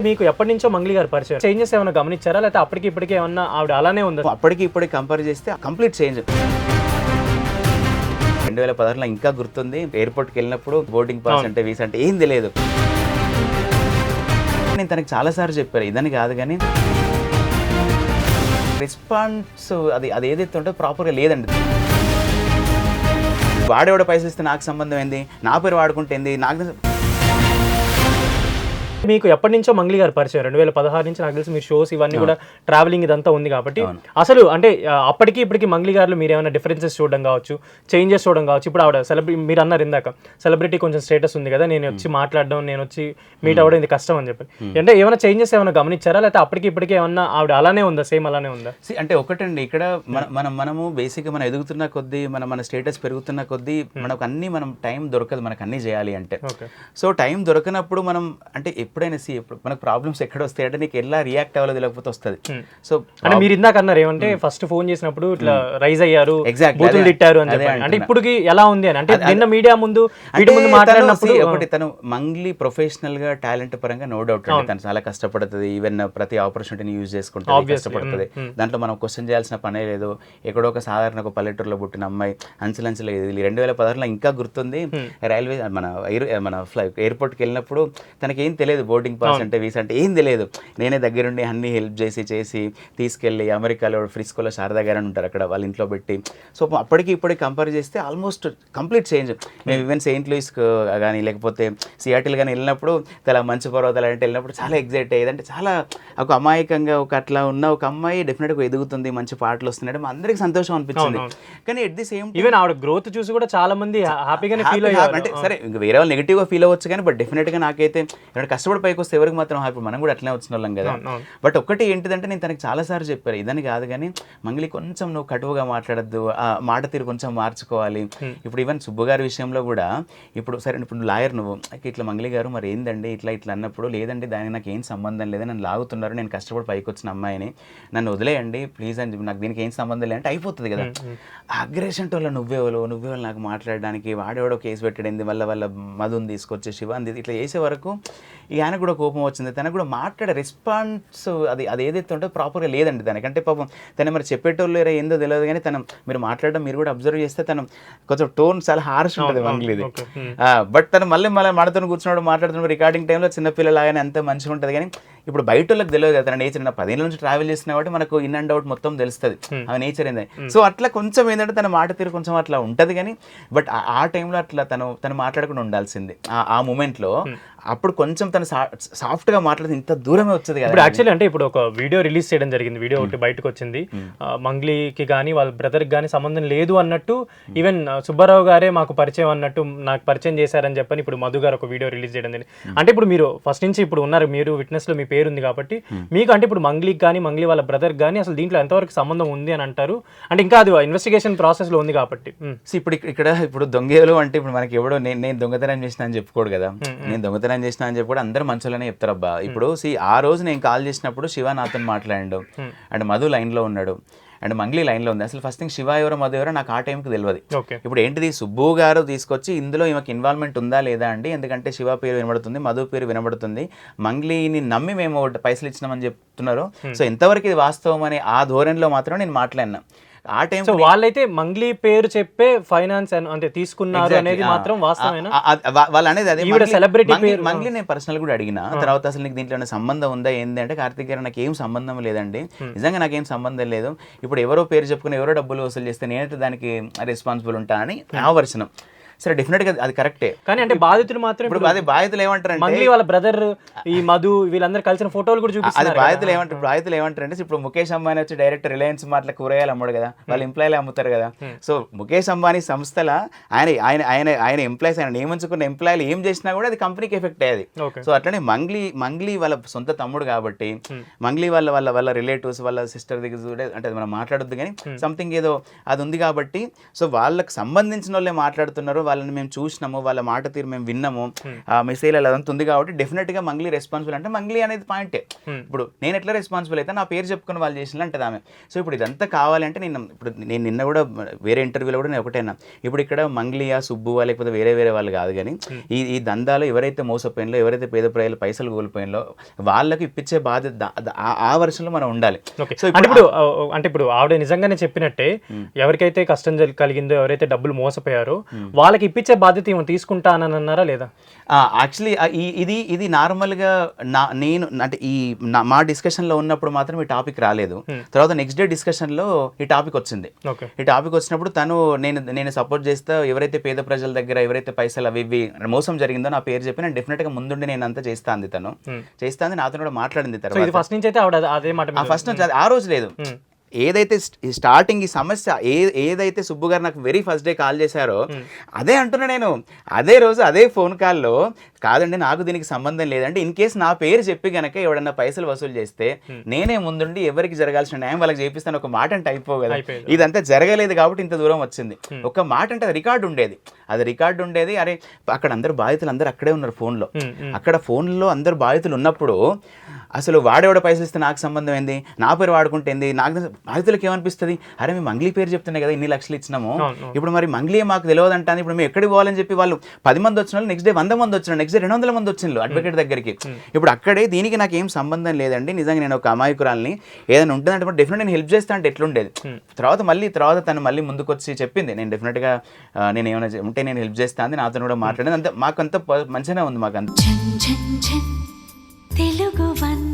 మీకు ఎప్పటి నుంచో మంగ్లీ గారు పరిచయం, చేంజెస్ ఏమైనా గమనించారా, లేకపోతే అప్పటికి ఇప్పటికి ఏమన్నా ఆవిడ అలానే ఉందా? అప్పటికి ఇప్పటికి కంపేర్ చేస్తే కంప్లీట్ చేంజ్. 2016లో ఇంకా గుర్తుంది, ఎయిర్పోర్ట్కి వెళ్ళినప్పుడు బోర్డింగ్ పాస్ అంటే వీసా అంటే ఏం తెలియదు. నేను తనకి చాలాసార్లు చెప్పాను, ఇదని కాదు కానీ రెస్పాన్స్ అది ఏదైతే ఉంటుందో ప్రాపర్గా లేదండి. వాడేవాడ పైసలు ఇస్తే నాకు సంబంధం ఏంది, నా పేరు వాడుకుంటే ఏంది నాకు. మీకు ఎప్పటి నుంచో మంగ్లీ గారు పరిచయం, 2016 నుంచి నాకు తెలిసి మీరు షోస్ ఇవన్నీ కూడా ట్రావెలింగ్ ఇదంతా ఉంది కాబట్టి అసలు అంటే అప్పటికి ఇప్పటికి మంగ్లీ గారిలో మీరు ఏమైనా డిఫరెన్సెస్ చూడడం కావచ్చు, చేంజెస్ చూడడం కావచ్చు. ఇప్పుడు ఆవిడ సెలబ్రిటీ, మీరు అన్నారు ఇందాక సెలబ్రిటీ కొంచెం స్టేటస్ ఉంది కదా, నేను వచ్చి మాట్లాడడం, నేను వచ్చి మీట్ అవ్వడం ఇది కష్టం అని చెప్పి, అంటే ఏమైనా చేంజెస్ ఏమైనా గమనించారా, లేకపోతే అప్పటికి ఇప్పటికి ఏమన్నా ఆవిడ అలానే ఉందా, సేమ్ అలానే ఉందా? అంటే ఒకటండి, ఇక్కడ మనము బేసిక్గా మనం ఎదుగుతున్న కొద్దీ మన స్టేటస్ పెరుగుతున్న కొద్దీ మనకు అన్ని మనం టైం దొరకదు మనకు అన్ని చేయాలి అంటే. సో టైం దొరకనప్పుడు మనం అంటే ఎప్పుడైనా మనకు ప్రాబ్లమ్స్ ఎక్కడ వస్తాయి అంటే నీకు ఎలా రియాక్ట్ అవ్వలేదు లేకపోతే వస్తుంది. సో అంటే మీరు ఇందాక అన్నారు ఏమంటే ఫస్ట్ ఫోన్ చేసినప్పుడు ఇట్లా రైజ్ అయ్యారు, బూతులు తిట్టారు అని చెప్పి, అంటే ఇప్పుడుకి ఎలా ఉంది అని, అంటే నిన్న మీడియా ముందు మాట్లాడినప్పుడు ఒకటి తను మంగ్లీ ప్రొఫెషనల్ గా టాలెంట్ పరంగా నో డౌట్ అండి, తను చాలా కష్టపడుతుంది, ఈవెన్ ప్రతి ఆపర్చునిటీని యూజ్ చేసుకుంటుంది, కష్టపడుతుంది. దాంట్లో మనం క్వశ్చన్ చేయాల్సిన పనే లేదు. ఎక్కడో ఒక సాధారణ ఒక పల్లెటూరులో పుట్టిన అమ్మాయి అంచెలంచెలు 2016లో ఇంకా గుర్తుంది, రైల్వే మన ఎయిర్పోర్ట్కి వెళ్ళినప్పుడు తనకేం తెలియదు, బోర్డింగ్ పాస్ అంటే వీసా అంటే ఏం తెలియదు. నేనే దగ్గరుండి అన్ని హెల్ప్ చేసి తీసుకెళ్ళి అమెరికాలో ఫ్రిస్కోలో శారదా గారు అని ఉంటారు, అక్కడ వాళ్ళ ఇంట్లో పెట్టి. సో అప్పటికి ఇప్పటికి కంపేర్ చేస్తే ఆల్మోస్ట్ కంప్లీట్ చేంజ్. మేము ఈవెన్ సెయింట్ లూయిస్ కానీ లేకపోతే సియాటిల్ కానీ వెళ్ళినప్పుడు చాలా మంచు పర్వతాలు అంటే వెళ్ళినప్పుడు చాలా ఎగ్జైట్ అయ్యేది. అంటే చాలా ఒక అమాయకంగా ఒక అట్లా ఉన్న ఒక అమ్మాయి డెఫినెట్గా ఎదుగుతుంది, మంచి పాటలు వస్తున్నాయి, మా అందరికి సంతోషం అనిపించింది. కానీ ఎట్ ది సేమ్ ఈవెన్ ఆవిడ గ్రోత్ చూసి కూడా చాలా మంది హ్యాపీగానే ఫీల్ అయ్యారు. అంటే సరే ఇంకా వేరే వాళ్ళు నెగిటివ్గా ఫీల్ అవ్వచ్చు కానీ బట్ డెఫినెట్గా నాకైతే ఎవరైనా కష్టపడి పైకి వస్తే ఎవరికి మాత్రం హ్యాపీ, మనం కూడా అట్లనే వచ్చిన వాళ్ళం కదా. బట్ ఒకటి ఏంటిదంటే నేను తనకి చాలాసార్లు చెప్పాను, ఇదని కాదు కానీ మంగ్లీ కొంచెం నువ్వు కటువుగా మాట్లాడద్దు, ఆ మాట తీరు కొంచెం మార్చుకోవాలి. ఇప్పుడు ఈవెన్ సుబ్బు గారి విషయంలో కూడా ఇప్పుడు సరే ఇప్పుడు లాయర్ నువ్వు ఇట్లా మంగ్లీ గారు మరి ఏందండి ఇట్లా అన్నప్పుడు, లేదండి దానికి నాకు ఏం సంబంధం లేదు, నన్ను లాగుతున్నారు, నేను కష్టపడి పైకి వచ్చిన అమ్మాయిని, నన్ను వదిలేయండి ప్లీజ్ అని చెప్పి, నాకు దీనికి ఏం సంబంధం లేదంటే అయిపోతుంది కదా. అగ్రెషన్ వల్ల నువ్వేవాళ్ళు నాకు మాట్లాడడానికి, వాడేవాడో కేసు పెట్టడింది వాళ్ళ మధుని తీసుకొచ్చే శివాంది ఇట్లా చేసే వరకు ఈ ఆయన కూడా కోపం వచ్చింది. తనకు కూడా మాట్లాడే రెస్పాన్స్ అది ఏదైతే ఉంటుందో ప్రాపర్గా లేదండి దానికంటే. పాపం తను మరి చెప్పేటోళ్ళు ఏందో తెలియదు కానీ తను మీరు మాట్లాడడం మీరు కూడా అబ్జర్వ్ చేస్తే తను కొంచెం టోన్ చాలా హార్ష్ ఉంటుంది మంగ్లీది. బట్ తను మళ్ళీ మనతో కూర్చున్నాడు మాట్లాడుతున్నాడు రికార్డింగ్ టైంలో చిన్నపిల్లలాగానే అంత మంచిగా ఉంటుంది. కానీ ఇప్పుడు బయట వాళ్ళకి తెలియదు కదా తన నేచర్. 10 ఏళ్ళ నుంచి ట్రావెల్ చేస్తున్నా కాబట్టి మనకు ఇన్ అండ్ అవుట్ మొత్తం తెలుస్తుంది ఆమె నేచర్ ఏంది. సో అట్లా కొంచెం ఏంటంటే తన మాట తీరు కొంచెం అట్లా ఉంటుంది కానీ బట్ ఆ టైంలో అట్లా తను మాట్లాడకుండా ఉండాల్సింది ఆ మూమెంట్లో. అప్పుడు కొంచెం తను సాఫ్ట్గా మాట్లాడితే ఇంత దూరమే వచ్చేది కదా. ఇప్పుడు యాక్చువల్లీ అంటే ఇప్పుడు ఒక వీడియో రిలీజ్ చేయడం జరిగింది, వీడియో ఒకటి బయటకు వచ్చింది, మంగ్లీకి కానీ వాళ్ళ బ్రదర్కి కానీ సంబంధం లేదు అన్నట్టు, ఈవెన్ సుబ్బారావు గారే మాకు పరిచయం అన్నట్టు నాకు పరిచయం చేశారని చెప్పని ఇప్పుడు మధు గారు ఒక వీడియో రిలీజ్ చేయడం జరిగింది. అంటే ఇప్పుడు మీరు ఫస్ట్ నుంచి ఇప్పుడు ఉన్నారు, మీరు విట్నెస్లో మీ పేరు ఉంది కాబట్టి మీకు అంటే ఇప్పుడు మంగ్లీకి కానీ మంగ్లీ వాళ్ళ బ్రదర్కి కానీ అసలు దీంట్లో ఎంతవరకు సంబంధం ఉంది అని అంటారు? అంటే ఇంకా అది ఇన్వెస్టిగేషన్ ప్రాసెస్లో ఉంది కాబట్టి. ఇప్పుడు దొంగలు అంటే ఇప్పుడు మనకి ఎవడో నేను దొంగతనం చేసిన అని చెప్పుకోడు కదా, నేను దొంగతనం చేసిన అని చెప్పి కూడా అందరూ మంచులనే చెప్తారు. అబ్బా ఇప్పుడు ఆ రోజు నేను కాల్ చేసినప్పుడు శివ నాతో మాట్లాడాడు అండ్ మధు లైన్లో ఉన్నాడు అండ్ మంగ్లీ లైన్లో ఉంది. అసలు ఫస్ట్ థింగ్ శివ ఎవరో మధు ఎవరో నాకు ఆ టైంకి తెలియదు. ఇప్పుడు ఏంటిది సుబ్బు గారు తీసుకొచ్చి ఇందులో ఈమెకి ఇన్వాల్వ్మెంట్ ఉందా లేదా అండి, ఎందుకంటే శివ పేరు వినబడుతుంది, మధు పేరు వినబడుతుంది, మంగ్లీని నమ్మి మేము పైసలు ఇచ్చినామని చెప్తున్నారు. సో ఎంతవరకు ఇది వాస్తవం అనే ఆ ధోరణిలో మాత్రం నేను మాట్లాడినా. ఆ టైం వాళ్ళైతే మంగ్లీ పేరు చెప్పే ఫైనాన్స్ అంటే తీసుకున్నారు అనేది మాత్రం వాస్తవమేనా? వాళ్ళు అనేది అదే సెలబ్రిటీ మంగ్లీ నేను పర్సనల్ కూడా అడిగిన తర్వాత అసలు నీకు దీంట్లో సంబంధం ఉందా ఏంది అంటే, కార్తిక్ గారు నాకు ఏం సంబంధం లేదండి, నిజంగా నాకేం సంబంధం లేదు, ఇప్పుడు ఎవరో పేరు చెప్పుకుని ఎవరో డబ్బులు వసూలు చేస్తే నేనైతే దానికి రెస్పాన్సిబుల్ ఉంటానని నా వర్షనం. సరే డెఫినెట్ గా అది కరెక్టే. కానీ అంటే బాధితులు మాత్రం ఇప్పుడు అదే బాధితులు ఏమంటారు, మంగ్లీ వాళ్ళ బ్రదర్ ఈ మధు వీళ్ళందరూ కలిసిన ఫోటోలు కూడా చూపిస్తారు. అది బాధితులు ఏమంటారంటే ఇప్పుడు ముఖేష్ అంబానీ వచ్చి డైరెక్ట్ రిలయన్స్ మార్ట్ల కూరగాయలు అమ్మడు కదా, వాళ్ళు ఎంప్లాయీలు అమ్ముతారు కదా. సో ముఖేష్ అంబానీ సంస్థల ఆయన ఎంప్లాయీస్, ఆయన నియమించుకున్న ఎంప్లాయీలు ఏం చేసినా కూడా అది కంపెనీకి ఎఫెక్ట్ అయ్యేది. సో అట్లనే మంగ్లీ వాళ్ళ సొంత తమ్ముడు కాబట్టి మంగ్లీ వాళ్ళ రిలేటివ్స్ వాళ్ళ సిస్టర్ దగ్గర అంటే మనం మాట్లాడొద్దు కానీ సంథింగ్ ఏదో అది ఉంది కాబట్టి సో వాళ్ళకి సంబంధించిన వాళ్ళే మాట్లాడుతున్నారు, వాళ్ళని మేము చూసినాము, వాళ్ళ మాట తీరు మేము విన్నాము, ఆ మెసేజ్ అదంతా ఉంది కాబట్టి డెఫినెట్గా మంగ్లీ రెస్పాన్సిబుల్ అంటే మంగ్లీ అనేది పాయింటే. ఇప్పుడు నేను ఎట్లా రెస్పాన్సిబుల్ అయితే నా పేరు చెప్పుకుని వాళ్ళు చేసిన అంటది ఆమె. సో ఇప్పుడు ఇదంతా కావాలంటే నేను నిన్న కూడా వేరే ఇంటర్వ్యూలో కూడా నేను ఒకటేనా, ఇప్పుడు ఇక్కడ మంగ్లీయా సుబ్బువా లేకపోతే వేరే వేరే వాళ్ళు కాదు, కానీ ఈ దందాలో ఎవరైతే మోసపోయినలో, ఎవరైతే పేద ప్రజలు పైసలు కోల్పోయినలో వాళ్ళకి ఇప్పించే బాధ్యత ఆ వర్షంలో మనం ఉండాలి. సో ఇప్పుడు ఆవిడ నిజంగానే చెప్పినట్టే ఎవరికైతే కష్టం కలిగిందో, ఎవరైతే డబ్బులు మోసపోయారో వాళ్ళకి ఇప్పించే బాధ్యత ఏమో తీసుకుంటానని అన్నారా లేదా? యాక్చువల్లీ ఇది నార్మల్గా నేను అంటే మా డిస్కషన్లో ఉన్నప్పుడు మాత్రం ఈ టాపిక్ రాలేదు. తర్వాత నెక్స్ట్ డే డిస్కషన్లో ఈ టాపిక్ వచ్చింది. ఈ టాపిక్ వచ్చినప్పుడు తను నేను సపోర్ట్ చేస్తా, ఎవరైతే పేద ప్రజల దగ్గర ఎవరైతే పైసలు అవి ఇవి మోసం జరిగిందో నా పేరు చెప్పి నేను డెఫినెట్గా ముందుండి నేను అంతా చేస్తా అంది. తను చేస్తా అంది, నాతో కూడా మాట్లాడింది. తర్వాత ఫస్ట్ నుంచి అయితే ఆవిడ అదే మాట ఫస్ట్ నుంచి ఆ రోజు లేదు, ఏదైతే స్టార్టింగ్ ఈ సమస్య ఏదైతే సుబ్బు గారు నాకు వెరీ ఫస్ట్ డే కాల్ చేశారో అదే అంటున్నా నేను. అదే రోజు అదే ఫోన్ కాల్లో కాదండి నాకు దీనికి సంబంధం లేదంటే, ఇన్ కేసు నా పేరు చెప్పి గనక ఎవడన్నా పైసలు వసూలు చేస్తే నేనే ముందుండి ఎవరికి జరగాల్సిన న్యాయం వాళ్ళకి చేపిస్తాను ఒక మాట అంటే అయిపో కదా. ఇదంతా జరగలేదు కాబట్టి ఇంత దూరం వచ్చింది. ఒక మాట అంటే అది రికార్డు ఉండేది. అరే అక్కడ అందరు బాధితులు అందరూ అక్కడే ఉన్నారు ఫోన్లో. అక్కడ ఫోన్లో అందరు బాధితులు ఉన్నప్పుడు అసలు వాడేవాడ పైసలు ఇస్తే నాకు సంబంధం ఏంది, నా పేరు వాడుకుంటే ఏంది, నాకు బాధితులకు ఏమనిపిస్తుంది, అరే మేము మంగ్లీ పేరు చెప్తున్నాయి కదా ఇన్ని లక్షలు ఇచ్చినాము, ఇప్పుడు మరి మంగ్లీ మాకు తెలియదంటాను, ఇప్పుడు మేము ఎక్కడికి పోవాలని చెప్పి వాళ్ళు 10 మంది వచ్చిన వాళ్ళు నెక్స్ట్ డే 100 మంది వచ్చినారు, నెక్స్ట్ డే 200 మంది వచ్చిండ్రు అడ్వకేట్ దగ్గరికి. ఇప్పుడు అక్కడే దీనికి నాకు ఏం సంబంధం లేదండి, నిజంగా నేను ఒక అమాయకురాల్ని, ఏదైనా ఉంటుందంటే డెఫినెట్ నేను హెల్ప్ చేస్తా అంటే ఎట్లుండేది. తర్వాత తను మళ్ళీ ముందుకు వచ్చి చెప్పింది, నేను డెఫినెట్గా నేను ఏమైనా ఉంటే నేను హెల్ప్ చేస్తా అంది, నాతో కూడా మాట్లాడేది. అంతే మాకంతా మంచిగానే ఉంది. మాకంతా తెలుగు వన్